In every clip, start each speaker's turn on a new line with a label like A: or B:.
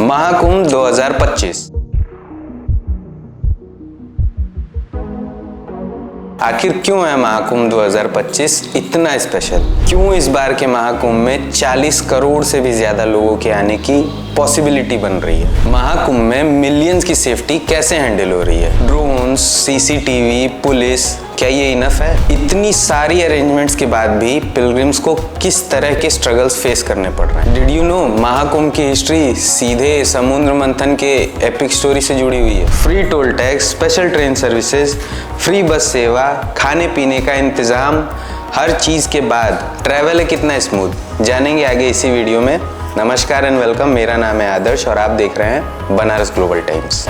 A: महाकुंभ 2025 आखिर क्यों है महाकुंभ 2025 इतना स्पेशल? क्यों इस बार के महाकुंभ में 40 करोड़ से भी ज्यादा लोगों के आने की पॉसिबिलिटी बन रही है? महाकुंभ में मिलियंस की सेफ्टी कैसे हैंडल हो रही है? ड्रोन्स, सीसीटीवी, पुलिस, क्या ये इनफ है? इतनी सारी अरेंजमेंट्स के बाद भी पिलग्रिम्स को किस तरह के स्ट्रगल्स फेस करने पड़ रहे हैं? डिड यू नो महाकुंभ की हिस्ट्री सीधे समुद्र मंथन के एपिक स्टोरी से जुड़ी हुई है। Free toll tax, special train services, free बस सेवा, खाने पीने का इंतजाम, हर चीज के बाद ट्रैवल है कितना स्मूथ, जानेंगे आगे इसी वीडियो में। नमस्कार एंड वेलकम, मेरा नाम है आदर्श और आप देख रहे हैं बनारस ग्लोबल टाइम्स।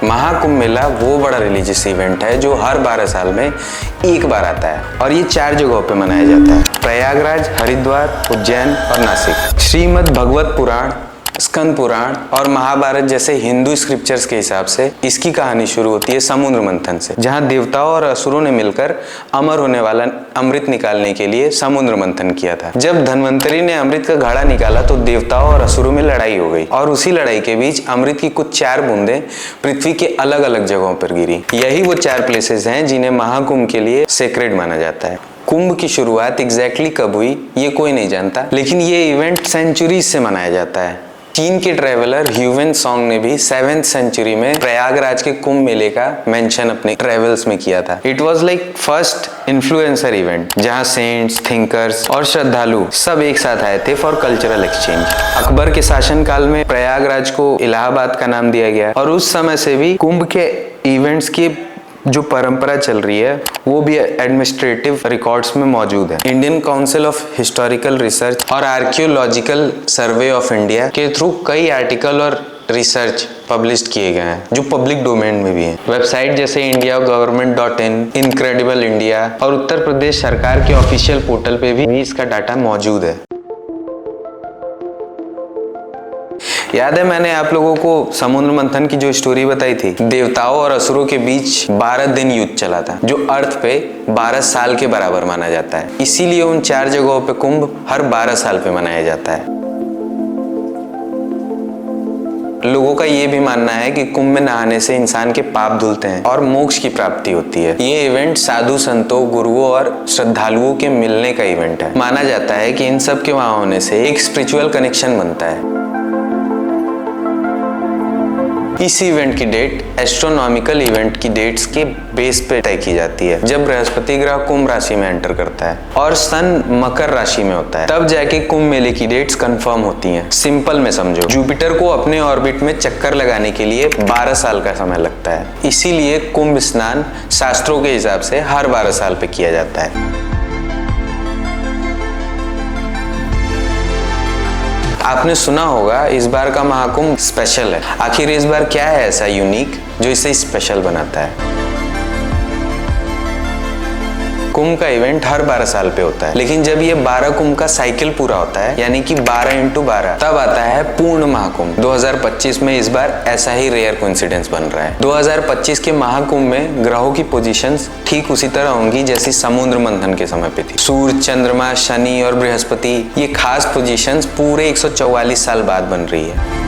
A: महाकुंभ मेला वो बड़ा रिलीजियस इवेंट है जो हर 12 साल में एक बार आता है और ये 4 जगहों पे मनाया जाता है: प्रयागराज, हरिद्वार, उज्जैन और नासिक। श्रीमद् भगवत पुराण, स्कंद पुराण और महाभारत जैसे हिंदू स्क्रिप्चर्स के हिसाब से इसकी कहानी शुरू होती है समुद्र मंथन से, जहां देवताओं और असुरों ने मिलकर अमर होने वाला अमृत निकालने के लिए समुद्र मंथन किया था। जब धन्वंतरी ने अमृत का घड़ा निकाला तो देवताओं और असुरों में लड़ाई हो गई और उसी लड़ाई के बीच अमृत की कुछ 4 बूंदें पृथ्वी के अलग अलग जगहों पर गिरी। यही वो 4 प्लेसेस हैं जिन्हें महाकुंभ के लिए सेक्रेड माना जाता है। कुंभ की शुरुआत एग्जैक्टली कब हुई ये कोई नहीं जानता, लेकिन ये इवेंट सेंचुरीज से मनाया जाता है। चीन के ट्रेवलर ह्यूवेन सॉन्ग ने भी 7th सेंचुरी में प्रयागराज के कुंभ मेले का मेंशन अपने ट्रेवल्स में किया था। It was like first influencer event जहां सेंट्स, थिंकर्स और श्रद्धालु सब एक साथ आए थे फॉर कल्चरल एक्सचेंज। अकबर के शासनकाल में प्रयागराज को इलाहाबाद का नाम दिया गया और उस समय से भी कुंभ के इवेंट्स की जो परंपरा चल रही है वो भी एडमिनिस्ट्रेटिव रिकॉर्ड्स में मौजूद है। Indian council of historical research और आर्कियोलॉजिकल सर्वे ऑफ इंडिया के थ्रू कई आर्टिकल और रिसर्च पब्लिश किए गए हैं जो पब्लिक डोमेन में भी है। वेबसाइट जैसे indiagov.in, इनक्रेडिबल इंडिया और उत्तर प्रदेश सरकार के ऑफिशियल पोर्टल पे भी इसका डाटा मौजूद है। याद है मैंने आप लोगों को समुद्र मंथन की जो स्टोरी बताई थी? देवताओं और असुरों के बीच 12 दिन युद्ध चला था जो अर्थ पे 12 साल के बराबर माना जाता है। इसीलिए उन 4 जगहों पे कुंभ हर 12 साल पे मनाया जाता है। लोगों का ये भी मानना है कि कुंभ में नहाने से इंसान के पाप धुलते हैं और मोक्ष की प्राप्ति होती है। ये इवेंट साधु संतों, गुरुओं और श्रद्धालुओं के मिलने का इवेंट है। माना जाता है कि इन सब के वहां होने से एक स्पिरिचुअल कनेक्शन बनता है। इस इवेंट की डेट एस्ट्रोनॉमिकल इवेंट की डेट्स के बेस पे तय की जाती है। जब बृहस्पति ग्रह कुंभ राशि में एंटर करता है और सन मकर राशि में होता है, तब जाके कुंभ मेले की डेट्स कंफर्म होती हैं। सिंपल में समझो, जुपिटर को अपने ऑर्बिट में चक्कर लगाने के लिए 12 साल का समय लगता है। इसीलिए कुंभ स्नान शास्त्रों के हिसाब से हर 12 साल पे किया जाता है। आपने सुना होगा इस बार का महाकुंभ स्पेशल है। आखिर इस बार क्या है ऐसा यूनिक जो इसे स्पेशल बनाता है? कुंभ का इवेंट हर 12 साल पे होता है, लेकिन जब ये 12 कुंभ का साइकिल पूरा होता है यानी कि 12x12 तब आता है पूर्ण महाकुंभ। 2025 में इस बार ऐसा ही रेयर कोइंसिडेंस बन रहा है। 2025 के महाकुंभ में ग्रहों की पोजीशंस ठीक उसी तरह होंगी जैसी समुद्र मंथन के समय पे थी। सूर्य, चंद्रमा, शनि और बृहस्पति, ये खास पोजीशंस पूरे 144 साल बाद बन रही है।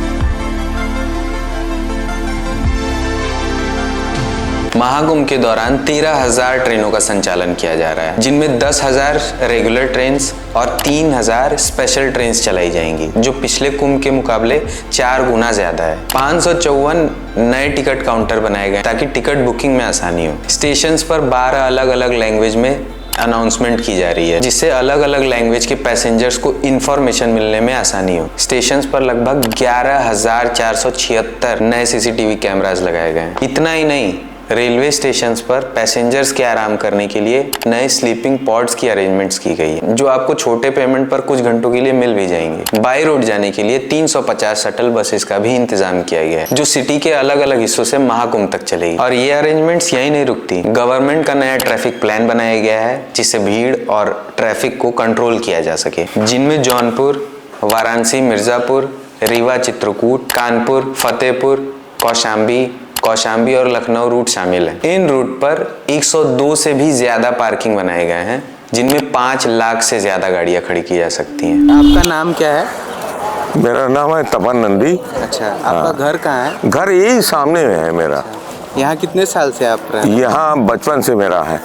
A: महाकुंभ के दौरान 13,000 ट्रेनों का संचालन किया जा रहा है, जिनमें 10,000 रेगुलर ट्रेन्स और 3,000 स्पेशल ट्रेन्स चलाई जाएंगी, जो पिछले कुंभ के मुकाबले 4 गुना ज्यादा है। 554 नए टिकट काउंटर बनाए गए ताकि टिकट बुकिंग में आसानी हो। स्टेशंस पर 12 अलग अलग लैंग्वेज में अनाउंसमेंट की जा रही है, जिससे अलग अलग लैंग्वेज के पैसेंजर्स को इंफॉर्मेशन मिलने में आसानी हो। स्टेशंस पर लगभग 11,476 नए सीसीटीवी कैमरास लगाए गए हैं। इतना ही नहीं, रेलवे स्टेशंस पर पैसेंजर्स के आराम करने के लिए नए स्लीपिंग पॉड्स की अरेंजमेंट्स की गई है, जो आपको छोटे पेमेंट पर कुछ घंटों के लिए मिल भी जाएंगे। बाई रोड जाने के लिए 350 शटल बसेस का भी इंतजाम किया गया है, जो सिटी के अलग अलग हिस्सों से महाकुंभ तक चलेगी। और ये अरेंजमेंट्स यही नहीं रुकती, गवर्नमेंट का नया ट्रैफिक प्लान बनाया गया है जिससे भीड़ और ट्रैफिक को कंट्रोल किया जा सके, जिनमें जौनपुर, वाराणसी, मिर्जापुर, रीवा, चित्रकूट, कानपुर, फतेहपुर, कौशाम्बी, कौशाम्बी और लखनऊ रूट शामिल है। इन रूट पर 102 से भी ज्यादा पार्किंग बनाए गए हैं, जिनमें 5 लाख से ज्यादा गाड़ियां खड़ी की जा सकती हैं। आपका नाम क्या है?
B: मेरा नाम है तपन नंदी।
A: अच्छा, आपका घर कहाँ है?
B: घर यही सामने में है मेरा।
A: यहाँ कितने साल से आप रहे हैं?
B: यहाँ बचपन से मेरा है।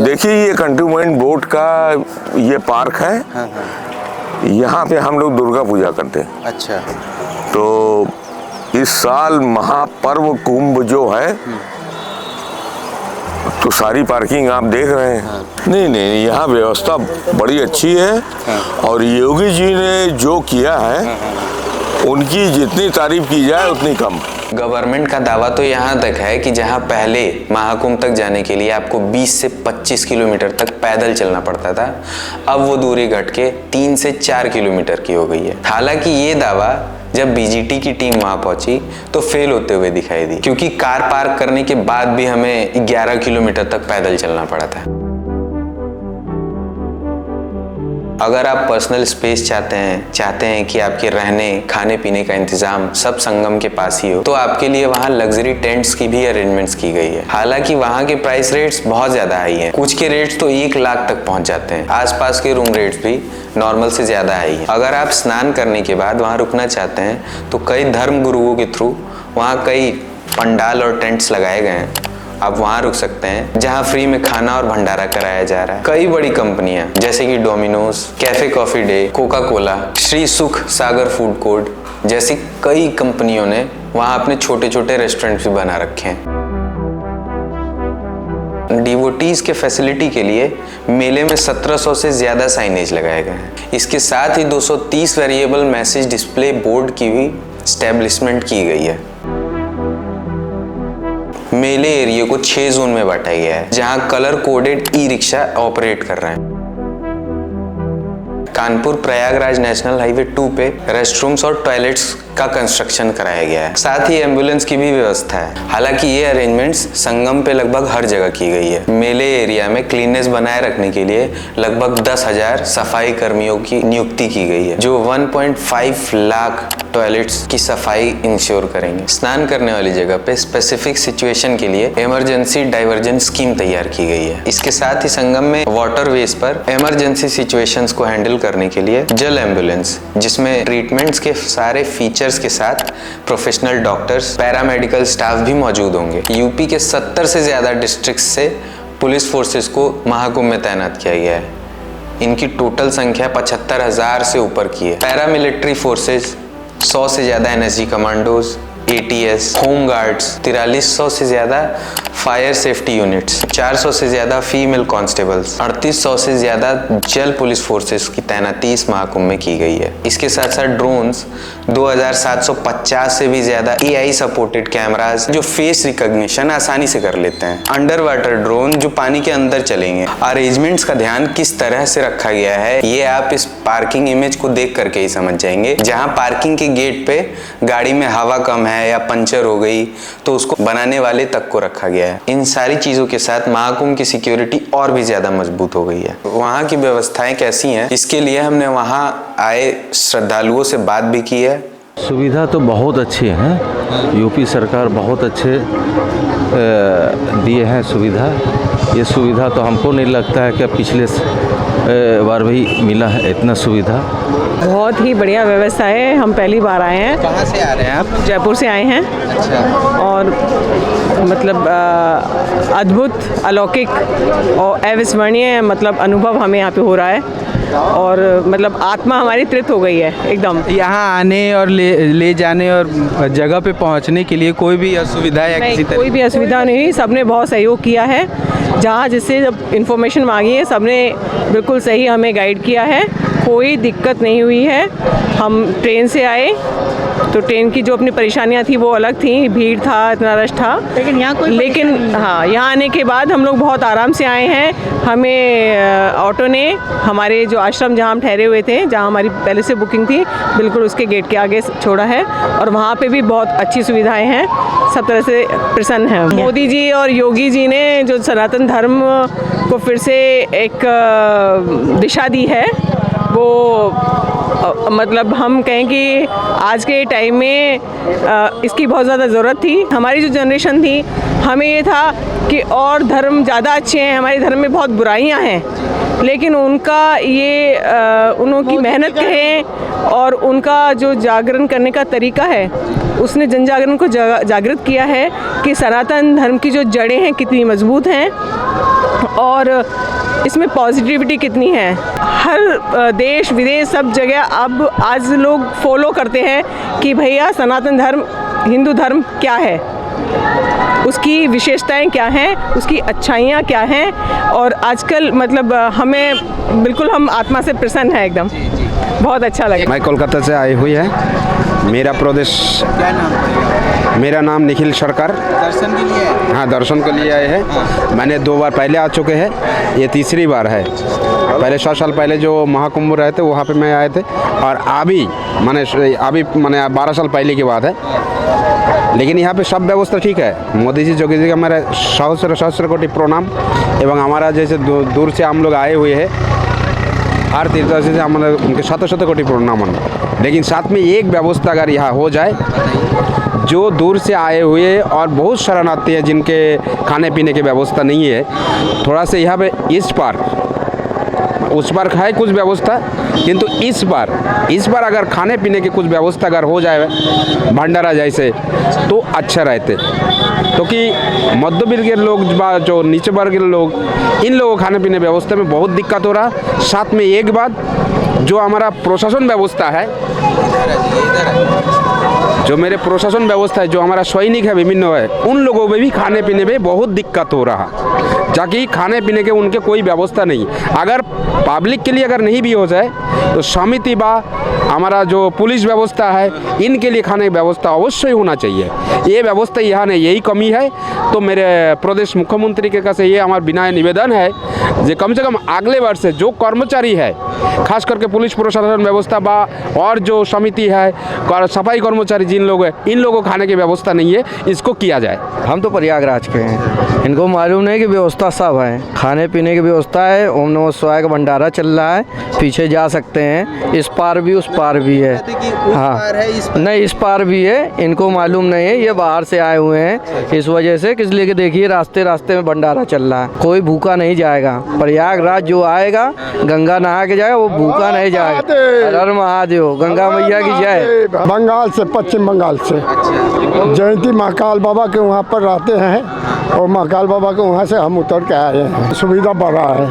B: देखिए ये कंटोनमेंट बोर्ड का ये पार्क है।
A: हाँ।
B: यहाँ पे हम लोग दुर्गा पूजा करते हैं।
A: अच्छा।
B: तो इस साल महापर्व कुंभ जो है तो सारी पार्किंग आप देख रहे हैं।
A: हाँ।
B: नहीं, यहाँ व्यवस्था बड़ी अच्छी है।
A: हाँ।
B: और योगी जी ने जो किया है उनकी जितनी तारीफ की जाए उतनी कम।
A: गवर्नमेंट का दावा तो यहाँ तक है कि जहाँ पहले महाकुंभ तक जाने के लिए आपको 20 से 25 किलोमीटर तक पैदल चलना पड़ता था, अब वो दूरी घट के 3 से 4 किलोमीटर की हो गई है। हालांकि ये दावा जब बीजीटी की टीम वहां पहुंची तो फेल होते हुए दिखाई दी, क्योंकि कार पार्क करने के बाद भी हमें 11 किलोमीटर तक पैदल चलना पड़ा था। अगर आप पर्सनल स्पेस चाहते हैं कि आपके रहने खाने पीने का इंतजाम सब संगम के पास ही हो, तो आपके लिए वहाँ लग्जरी टेंट्स की भी अरेंजमेंट्स की गई है। हालांकि वहाँ के प्राइस रेट्स बहुत ज्यादा हाई हैं। कुछ के रेट्स तो 1 लाख तक पहुंच जाते हैं। आसपास के रूम रेट्स भी नॉर्मल से ज्यादा हाई है। अगर आप स्नान करने के बाद वहाँ रुकना चाहते हैं तो कई धर्म गुरुओं के थ्रू वहाँ कई पंडाल और टेंट्स लगाए गए हैं, आप वहां रुक सकते हैं, जहां फ्री में खाना और भंडारा कराया जा रहा है। कई बड़ी कंपनियां जैसे कि Domino's, cafe coffee day, Coca Cola, Shri सुख सागर फूड कोर्ट जैसी कई कंपनियों ने वहां अपने छोटे छोटे रेस्टोरेंट्स भी बना रखे हैं। डिवोटीज के फैसिलिटी के लिए मेले में 1700 से ज्यादा साइनेज लगाए गए हैं। इसके साथ ही 230 वेरिएबल मैसेज डिस्प्ले बोर्ड की भी स्टैब्लिशमेंट की गई है। मेले एरिया को 6 जोन में बांटा गया है, जहां colour coded e rickshaw operate कर रहे हैं। कानपुर प्रयागराज नेशनल हाईवे 2 पे रेस्टरूम्स और टॉयलेट्स का कंस्ट्रक्शन कराया गया है। साथ ही एम्बुलेंस की भी व्यवस्था है। हालांकि ये अरेंजमेंट्स संगम पे लगभग हर जगह की गई है। मेले एरिया में क्लीननेस बनाए रखने के लिए लगभग 10,000 सफाई कर्मियों की नियुक्ति की गई है, जो 1.5 लाख टॉयलेट्स की सफाई इंश्योर करेंगे। स्नान करने वाली जगह पे स्पेसिफिक सिचुएशन के लिए इमरजेंसी डाइवर्जन स्कीम तैयार की गई है। इसके साथ ही संगम में वाटरवेज पर इमरजेंसी सिचुएशंस को हैंडल करने के लिए जल एम्बुलेंस, जिसमें ट्रीटमेंट्स के सारे फीचर्स के साथ प्रोफेशनल डॉक्टर्स, पैरामेडिकल स्टाफ भी मौजूद होंगे। यूपी के 70 से ज्यादा डिस्ट्रिक्ट से पुलिस फोर्सेस को महाकुंभ में तैनात किया गया है। इनकी टोटल संख्या 75,000 से ऊपर की है। पैरामिलिट्री फोर्सेस 100 से ज्यादा NSG commandos, ATS, home guards, 4300 से ज्यादा फायर सेफ्टी यूनिट्स, 400 से ज्यादा फीमेल कांस्टेबल्स, 3800 से ज्यादा जल पुलिस फोर्सेस की तैनाती इस महाकुंभ में की गई है। इसके साथ साथ ड्रोन्स, 2750 से भी ज्यादा एआई सपोर्टेड कैमरास जो फेस रिकॉग्निशन आसानी से कर लेते हैं, अंडर वाटर ड्रोन जो पानी के अंदर चलेंगे। अरेंजमेंट्स का ध्यान किस तरह से रखा गया है ये आप इस पार्किंग इमेज को देख करके ही समझ जाएंगे। जहां पार्किंग के गेट पे गाड़ी में हवा कम है या पंचर हो गई तो उसको बनाने वाले तक को रखा गया है। इन सारी चीजों के साथ महाकुंभ की सिक्योरिटी और भी ज्यादा मजबूत हो गई है। वहाँ की व्यवस्थाएं कैसी हैं, इसके लिए हमने वहाँ आए श्रद्धालुओं से बात भी की है।
C: सुविधा तो बहुत अच्छी हैं, यूपी सरकार बहुत अच्छे दिए हैं सुविधा। ये सुविधा तो हमको नहीं लगता है कि पिछले बार भी मिला है इतना सुविधा।
D: बहुत ही बढ़िया व्यवस्था है। हम पहली बार आए हैं।
A: कहाँ से आ रहे हैं आप?
D: जयपुर से आए हैं।
A: अच्छा।
D: और मतलब अद्भुत, अलौकिक और अविस्मरणीय मतलब अनुभव हमें यहाँ पे हो रहा है और मतलब आत्मा हमारी तृप्त हो गई है एकदम।
E: यहाँ आने और ले जाने और जगह पे पहुँचने के लिए कोई भी असुविधा या किसी तरह?
D: कोई भी असुविधा नहीं, सबने बहुत सहयोग किया है। जहाँ जिससे जब इन्फॉर्मेशन मांगी है सबने बिल्कुल सही हमें गाइड किया है, कोई दिक्कत नहीं हुई है। हम ट्रेन से आए तो ट्रेन की जो अपनी परेशानियां थी वो अलग थी, भीड़ था, इतना रश था, लेकिन हाँ, यहाँ आने के बाद हम लोग बहुत आराम से आए हैं। हमें ऑटो ने हमारे जो आश्रम जहाँ हम ठहरे हुए थे, जहाँ हमारी पहले से बुकिंग थी, बिल्कुल उसके गेट के आगे छोड़ा है और वहाँ पे भी बहुत अच्छी सुविधाएं हैं। सब तरह से प्रसन्न हैं। मोदी जी और योगी जी ने जो सनातन धर्म को फिर से एक दिशा दी है वो मतलब हम कहें कि आज के टाइम में इसकी बहुत ज़्यादा ज़रूरत थी। हमारी जो जनरेशन थी हमें ये था कि और धर्म ज़्यादा अच्छे हैं, हमारे धर्म में बहुत बुराइयां हैं, लेकिन उनका ये उनकी मेहनत कहें और उनका जो जागरण करने का तरीका है, उसने जन जागरण को जागृत किया है कि सनातन धर्म की जो जड़ें हैं कितनी मजबूत हैं और इसमें पॉजिटिविटी कितनी है। हर देश विदेश सब जगह अब आज लोग फॉलो करते हैं कि भैया सनातन धर्म हिंदू धर्म क्या है, उसकी विशेषताएं क्या हैं, उसकी अच्छाइयाँ क्या हैं। और आजकल मतलब हमें बिल्कुल हम आत्मा से प्रसन्न है, एकदम बहुत अच्छा लगा।
F: मैं कोलकाता से आई हुई है। मेरा प्रदेश, मेरा नाम निखिल सरकार।
E: दर्शन के लिए
F: हाँ, दर्शन के लिए आए हैं। मैंने 2 बार पहले आ चुके हैं, ये तीसरी बार है। पहले 100 साल पहले जो महाकुंभ रहे थे वहाँ पे मैं आए थे, और अभी मैंने 12 साल पहले की बात है। लेकिन यहाँ पे सब व्यवस्था ठीक है। मोदी जी, योगी जी का मेरा सहस्र कोटि प्रणाम। एवं हमारा जैसे दूर से हम लोग आए हुए हैं, हर तीर्थ से हमारे उनके शत कोटि प्रणाम। लेकिन साथ में एक व्यवस्था अगर यहाँ हो जाए, जो दूर से आए हुए और बहुत शरणार्थी हैं जिनके खाने पीने की व्यवस्था नहीं है, थोड़ा से यहाँ पे इस पार उस बार है कुछ व्यवस्था, किंतु इस बार अगर खाने पीने की कुछ व्यवस्था अगर हो जाए भंडारा जैसे, तो अच्छा रहते। क्योंकि मध्य वर्ग के लोग, जो नीचे वर्ग के लोग, इन लोगों को खाने पीने व्यवस्था में बहुत दिक्कत हो रहा। साथ में एक बात, जो हमारा प्रशासन व्यवस्था है, जो मेरे प्रशासन व्यवस्था है, जो हमारा सैनिक है विभिन्न है, उन लोगों में भी खाने पीने में बहुत दिक्कत हो रहा, ताकि खाने पीने के उनके कोई व्यवस्था नहीं। अगर पब्लिक के लिए अगर नहीं भी हो जाए तो समिति बा हमारा जो पुलिस व्यवस्था है, इनके लिए खाने की व्यवस्था अवश्य होना चाहिए। ये व्यवस्था यहाँ नहीं, यही कमी है। तो मेरे प्रदेश मुख्यमंत्री के पास ये हमारा विनय निवेदन है कि कम से कम अगले वर्ष से जो कर्मचारी है, खास करके पुलिस प्रशासन व्यवस्था बा और जो समिति है, सफाई कर्मचारी जिन लोग हैं, इन लोगों को खाने की व्यवस्था नहीं है, इसको किया जाए।
G: हम तो प्रयागराज के हैं, इनको मालूम नहीं कि व्यवस्था सब है, खाने पीने की व्यवस्था है। ओम नमः शिवाय का भंडारा चल रहा है, पीछे जा सकते हैं, इस पार भी उस पार भी है। हाँ, नहीं इस पार भी है, इनको मालूम नहीं है, ये बाहर से आए हुए हैं इस वजह से। किस लिए कि देखिए रास्ते में भंडारा चल रहा है, कोई भूखा नहीं जाएगा। प्रयागराज जो आएगा गंगा नहा के जाएगा, वो भूखा नहीं जाएगा। हर महादेव, गंगा मैया की जय।
H: बंगाल से, पश्चिम बंगाल से जयंती महाकाल बाबा के वहाँ पर रहते हैं, और महाकाल बाबा के वहाँ से हम उतर के आए हैं। सुविधा बढ़ा है,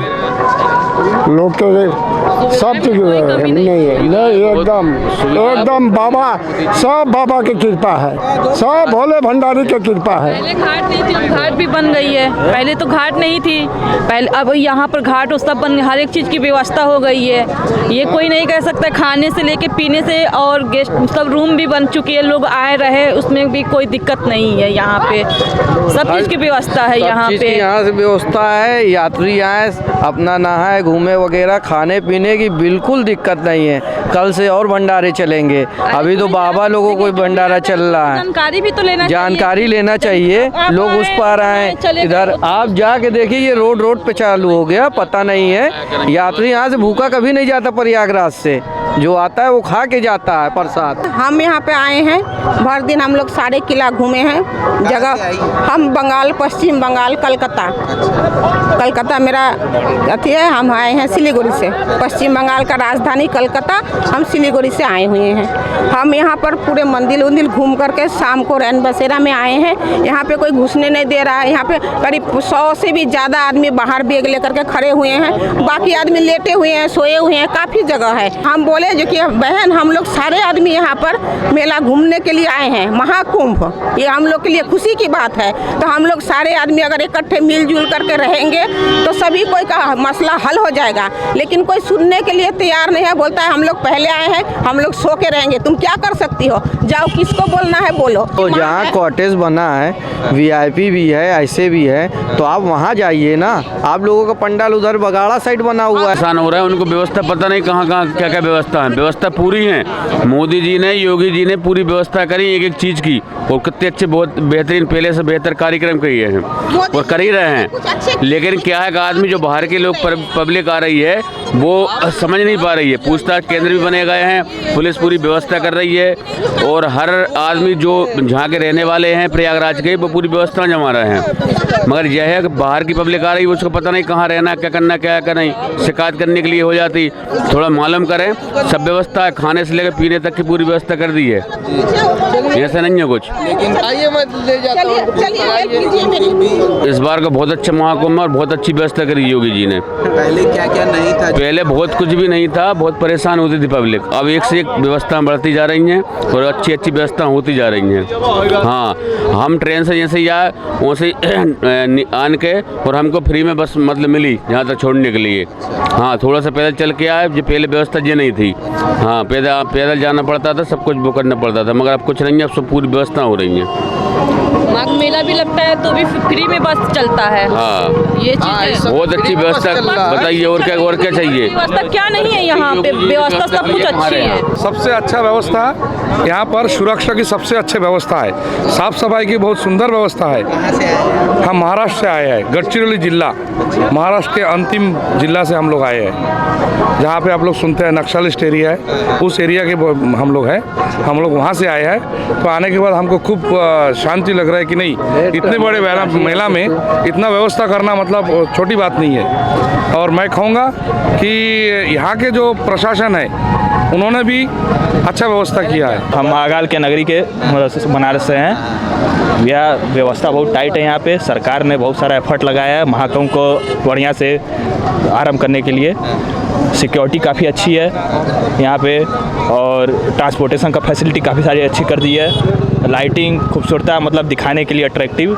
H: लोग के सब चीज नहीं है, नहीं एकदम बाबा, सब बाबा की कृपा है, सब भोले भंडारी की कृपा है।
I: पहले घाट नहीं थी, घाट भी बन गई है। पहले तो घाट नहीं थी, पहले अब यहाँ पर घाट उस सब बन, हर एक चीज़ की व्यवस्था हो गई है। ये कोई नहीं कह सकता, खाने से लेके पीने से, और गेस्ट सब रूम भी बन चुके हैं, लोग आए रहे, उसमें भी कोई दिक्कत नहीं है। यहाँ पे सब चीज़ की व्यवस्था है। यहाँ पे
G: यहाँ से व्यवस्था है, यात्री आए अपना नहाए घूमे वगैरह, खाने पीने की बिल्कुल दिक्कत नहीं है। कल से और भंडारे चलेंगे, अभी तो बाबा लोगों को भंडारा चल रहा है।
I: जानकारी भी तो
G: लेना चाहिए। लोग उस पार आए, इधर आप जाके देखिए, ये रोड पे चालू हो गया, पता नहीं है। यात्री यहाँ से भूखा कभी नहीं जाता, प्रयागराज से जो आता है वो खा के जाता है प्रसाद।
J: हम यहाँ पे आए हैं, भर दिन हम लोग सारे किला घूमे हैं जगह। हम बंगाल, पश्चिम बंगाल, कलकत्ता मेरा अथी है। हम आए हैं सिलीगुड़ी से, पश्चिम बंगाल का राजधानी कलकत्ता, हम सिलीगुड़ी से आए हुए हैं। हम यहाँ पर पूरे मंदिर घूम करके शाम को रैन बसेरा में आए हैं। यहाँ पे कोई घुसने नहीं दे रहा है। यहाँ पे करीब 100 से भी ज़्यादा आदमी बाहर बैग लेकर के खड़े हुए हैं, बाकी आदमी लेटे हुए हैं, सोए हुए हैं, काफ़ी जगह है। हम बोले जो कि बहन, हम लोग सारे आदमी यहाँ पर मेला घूमने के लिए आए हैं, महाकुंभ, ये हम लोग के लिए खुशी की बात है। तो हम लोग सारे आदमी अगर इकट्ठे मिलजुल करके रहेंगे तो सभी कोई का मसला हल हो जाएगा। लेकिन कोई सुनने के लिए तैयार नहीं है, बोलता है हम लोग पहले आए हैं, हम लोग सो के रहेंगे। तुम क्या कर सकती हो, जाओ, किसको बोलना है बोलो।
G: तो जहाँ कॉटेज बना है, VIP भी है, ऐसे भी है, तो आप वहाँ जाइए ना। आप लोगों का पंडाल उधर बगाड़ा साइड बना हुआ है,
K: आसान हो रहा है, उनको व्यवस्था पता नहीं कहाँ क्या व्यवस्था व्यवस्था है, व्यवस्था पूरी है। मोदी जी ने, योगी जी ने पूरी व्यवस्था करी एक एक चीज़ की, और कितने अच्छे, बहुत बेहतरीन, पहले से बेहतर कार्यक्रम किए हैं और कर ही रहे हैं। लेकिन क्या है कि आदमी जो बाहर के लोग पब्लिक आ रही है वो समझ नहीं पा रही है। पूछताछ केंद्र भी बने गए हैं, पुलिस पूरी व्यवस्था कर रही है, और हर आदमी जो जहाँ के रहने वाले हैं प्रयागराज के, वो पूरी व्यवस्था जमा रहे हैं। मगर यह है कि बाहर की पब्लिक आ रही है, उसको पता नहीं कहाँ रहना, क्या करना, क्या नहीं, शिकायत करने के लिए हो जाती। थोड़ा मालूम करें, सब व्यवस्था है, खाने से लेकर पीने तक की पूरी व्यवस्था कर दी है, ऐसा नहीं है कुछ। इस बार का बहुत अच्छा महाकुंभ और बहुत अच्छी व्यवस्था करी योगी जी ने।
E: पहले क्या क्या नहीं था?
K: पहले बहुत कुछ भी नहीं था, बहुत परेशान होती थी पब्लिक। अब एक से एक व्यवस्था बढ़ती जा रही हैं और अच्छी अच्छी व्यवस्था होती जा रही हैं। हाँ, हम ट्रेन से जैसे ही आए वैसे आन के, और हमको फ्री में बस मतलब मिली यहाँ तक छोड़ने के लिए। हाँ, थोड़ा सा पैदल चल के आए, जो पहले व्यवस्था ये नहीं थी। हाँ, पैदल जाना पड़ता था, सब कुछ वो करना पड़ता था, मगर अब कुछ नहीं है, अब सब पूरी व्यवस्था हो रही है।
I: माघ मेला भी लगता है तो भी फ्री में बस चलता है।
K: हाँ,
I: ये चीज़
K: बहुत अच्छी व्यवस्था। बताइए और क्या चाहिए?
I: व्यवस्था क्या नहीं है यहाँ पे? व्यवस्था सब कुछ अच्छी है।
L: सबसे अच्छा व्यवस्था यहाँ पर, सुरक्षा की सबसे अच्छी व्यवस्था है, साफ सफाई की बहुत सुंदर व्यवस्था है। हम महाराष्ट्र से आए हैं, गढ़चिरौली जिला, महाराष्ट्र के अंतिम जिला से हम लोग आए हैं, जहाँ पे आप लोग सुनते हैं नक्सलिस्ट एरिया है, उस एरिया के हम लोग हैं। हम लोग वहाँ से आए हैं, तो आने के बाद हमको खूब शांति लग रहा है कि नहीं, इतने बड़े मेला में इतना व्यवस्था करना मतलब छोटी बात नहीं है। और मैं कहूँगा कि यहाँ के जो प्रशासन है उन्होंने भी अच्छा व्यवस्था किया है।
M: हम महाकाल के नगरी के बनारस से हैं। यह व्यवस्था बहुत टाइट है यहाँ पे। सरकार ने बहुत सारा एफर्ट लगाया है महाकुंभ को बढ़िया से आरंभ करने के लिए। सिक्योरिटी काफ़ी अच्छी है यहाँ पे, और ट्रांसपोर्टेशन का फैसिलिटी काफ़ी सारी अच्छी कर दी है। लाइटिंग, खूबसूरता मतलब दिखाने के लिए अट्रैक्टिव,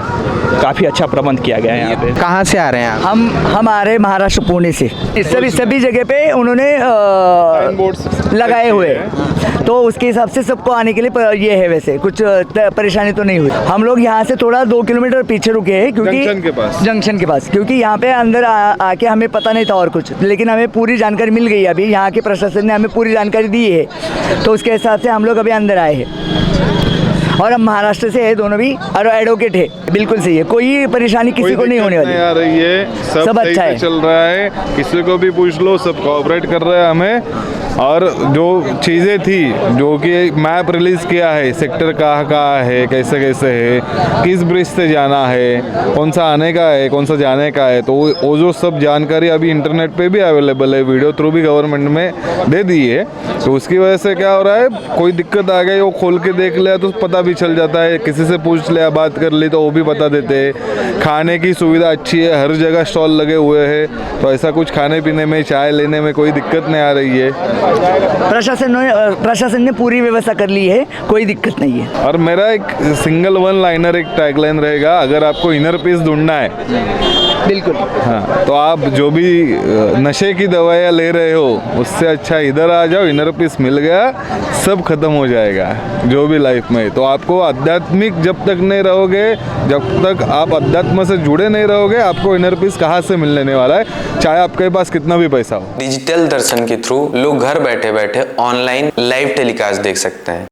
M: काफ़ी अच्छा प्रबंध किया गया है यहाँ पे।
E: कहाँ से आ रहे हैं आप?
G: हम आ रहे हैं महाराष्ट्र, पुणे से। सभी जगह पे उन्होंने लगाए हुए, तो उसके हिसाब से सबको आने के लिए ये है। वैसे कुछ परेशानी तो नहीं हुई। हम लोग यहाँ से थोड़ा 2 किलोमीटर पीछे रुके हैं, क्योंकि जंक्शन के पास, क्योंकि यहाँ पे अंदर आके हमें पता नहीं था और कुछ, लेकिन हमें पूरी जानकारी मिल गई। अभी यहाँ के प्रशासन ने हमें पूरी जानकारी दी है, तो उसके हिसाब से हम लोग अभी अंदर आए हैं। और हम महाराष्ट्र से है दोनों भी, और एडवोकेट है। बिल्कुल सही है, कोई परेशानी किसी को नहीं होने वाली
N: आ रही है। सब अच्छा है, चल रहा है, किसी को भी पूछ लो, सब कोऑपरेट कर रहे हैं हमें। और जो चीज़ें थी, जो कि मैप रिलीज़ किया है, सेक्टर कहाँ है, कैसे कैसे है, किस ब्रिज से जाना है, कौन सा आने का है, कौन सा जाने का है, तो वो जो सब जानकारी अभी इंटरनेट पे भी अवेलेबल है, वीडियो थ्रू भी गवर्नमेंट में दे दी है। तो उसकी वजह से क्या हो रहा है, कोई दिक्कत आ गई वो खोल के देख लिया तो पता भी चल जाता है। किसी से पूछ लिया, बात कर ली तो वो भी बता देते हैं। खाने की सुविधा अच्छी है, हर जगह स्टॉल लगे हुए हैं, तो ऐसा कुछ खाने पीने में, चाय लेने में कोई दिक्कत नहीं आ रही है।
G: प्रशासन ने पूरी व्यवस्था कर ली है, कोई दिक्कत नहीं है।
N: और मेरा एक सिंगल वन लाइनर एक टैगलाइन रहेगा, अगर आपको इनर पीस ढूंढना है,
G: बिल्कुल
N: हाँ, तो आप जो भी नशे की दवाइयाँ ले रहे हो उससे अच्छा इधर आ जाओ, इनर पीस मिल गया, सब खत्म हो जाएगा जो भी लाइफ में। तो आपको आध्यात्मिक जब तक नहीं रहोगे, जब तक आप अध्यात्म से जुड़े नहीं रहोगे, आपको इनर पीस कहाँ से मिलने वाला है, चाहे आपके पास कितना भी पैसा हो।
A: डिजिटल दर्शन के थ्रू लोग घर बैठे बैठे ऑनलाइन लाइव टेलीकास्ट देख सकते हैं।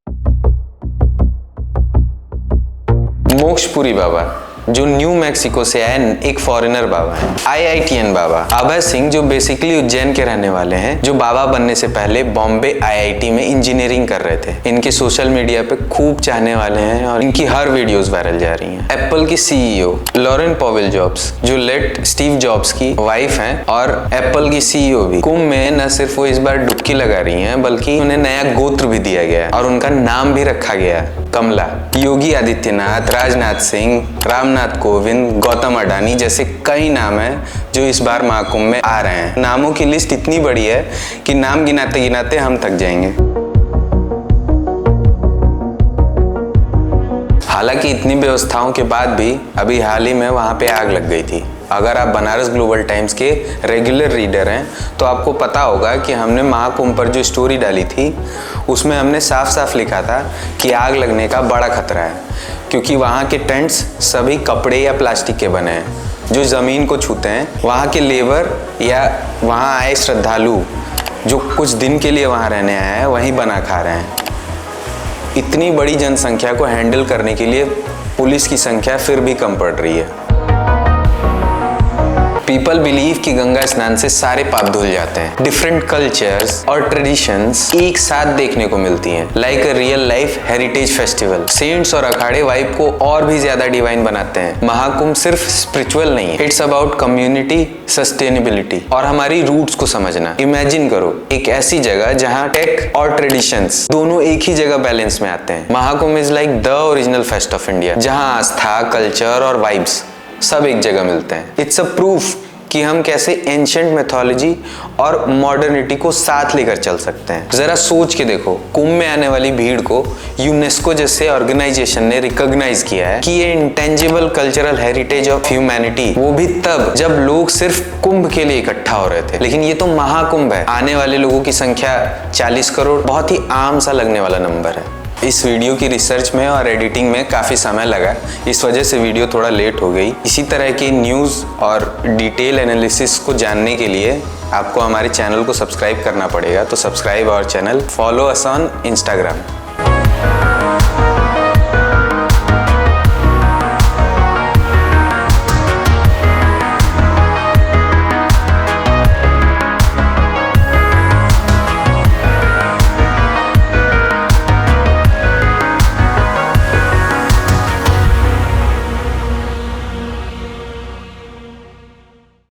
A: मोक्षपुरी बाबा जो न्यू मैक्सिको से आए एक फॉरेनर बाबा हैं, IITN बाबा अभय सिंह जो बेसिकली उज्जैन के रहने वाले हैं, जो बाबा बनने से पहले बॉम्बे IIT में इंजीनियरिंग कर रहे थे। इनके सोशल मीडिया पे खूब चाहने वाले हैं और इनकी हर वीडियोस वायरल जा रही हैं। एप्पल की CEO लॉरेन पॉवेल जॉब्स जो लेट स्टीव जॉब्स की वाइफ हैं और एप्पल की CEO भी, कुंभ में न सिर्फ वो इस बार डुबकी लगा रही हैं, बल्कि उन्हें नया गोत्र भी दिया गया और उनका नाम भी रखा गया कमला। योगी आदित्यनाथ, राजनाथ सिंह, रामनाथ कोविंद, गौतम अडानी जैसे कई नाम हैं जो इस बार महाकुंभ में आ रहे हैं। नामों की लिस्ट इतनी बड़ी है कि नाम गिनाते गिनाते हम थक जाएंगे। हालांकि इतनी व्यवस्थाओं के बाद भी अभी हाल ही में वहां पे आग लग गई थी। अगर आप बनारस ग्लोबल टाइम्स के रेगुलर रीडर हैं तो आपको पता होगा कि हमने महाकुंभ पर जो स्टोरी डाली थी उसमें हमने साफ साफ लिखा था कि आग लगने का बड़ा खतरा है, क्योंकि वहाँ के टेंट्स सभी कपड़े या प्लास्टिक के बने हैं जो ज़मीन को छूते हैं। वहाँ के लेबर या वहाँ आए श्रद्धालु जो कुछ दिन के लिए वहाँ रहने आए हैं वहीं बना खा रहे हैं। इतनी बड़ी जनसंख्या को हैंडल करने के लिए पुलिस की संख्या फिर भी कम पड़ रही है। पीपल बिलीव कि गंगा स्नान से सारे पाप धुल जाते हैं। डिफरेंट कल्चर्स और ट्रेडिशंस एक साथ देखने को मिलती हैं, like a real life heritage festival. Saints और अखाड़े वाइब को और भी ज्यादा डिवाइन बनाते हैं। महाकुंभ सिर्फ स्पिरिचुअल नहीं है, इट्स अबाउट कम्युनिटी, सस्टेनेबिलिटी और हमारी रूट्स को समझना। इमेजिन करो एक ऐसी जगह जहाँ टेक और ट्रेडिशंस दोनों एक ही जगह बैलेंस में आते हैं। Mahakumbh is like the original fest of India, जहाँ आस्था, कल्चर और वाइब्स सब एक जगह मिलते हैं। इट्स अ प्रूफ कि हम कैसे एंशिएंट मैथोलॉजी और मॉडर्निटी को साथ लेकर चल सकते हैं। जरा सोच के देखो, कुंभ में आने वाली भीड़ को यूनेस्को जैसे ऑर्गेनाइजेशन ने रिकॉग्नाइज किया है कि ये intangible cultural heritage of humanity, वो भी तब जब लोग सिर्फ कुंभ के लिए इकट्ठा हो रहे थे। लेकिन ये तो महाकुंभ है, आने वाले लोगों की संख्या 40 करोड़, बहुत ही आम सा लगने वाला नंबर है। इस वीडियो की रिसर्च में और एडिटिंग में काफ़ी समय लगा, इस वजह से वीडियो थोड़ा लेट हो गई। इसी तरह की न्यूज़ और डिटेल एनालिसिस को जानने के लिए आपको हमारे चैनल को सब्सक्राइब करना पड़ेगा। तो subscribe our channel, follow us on Instagram.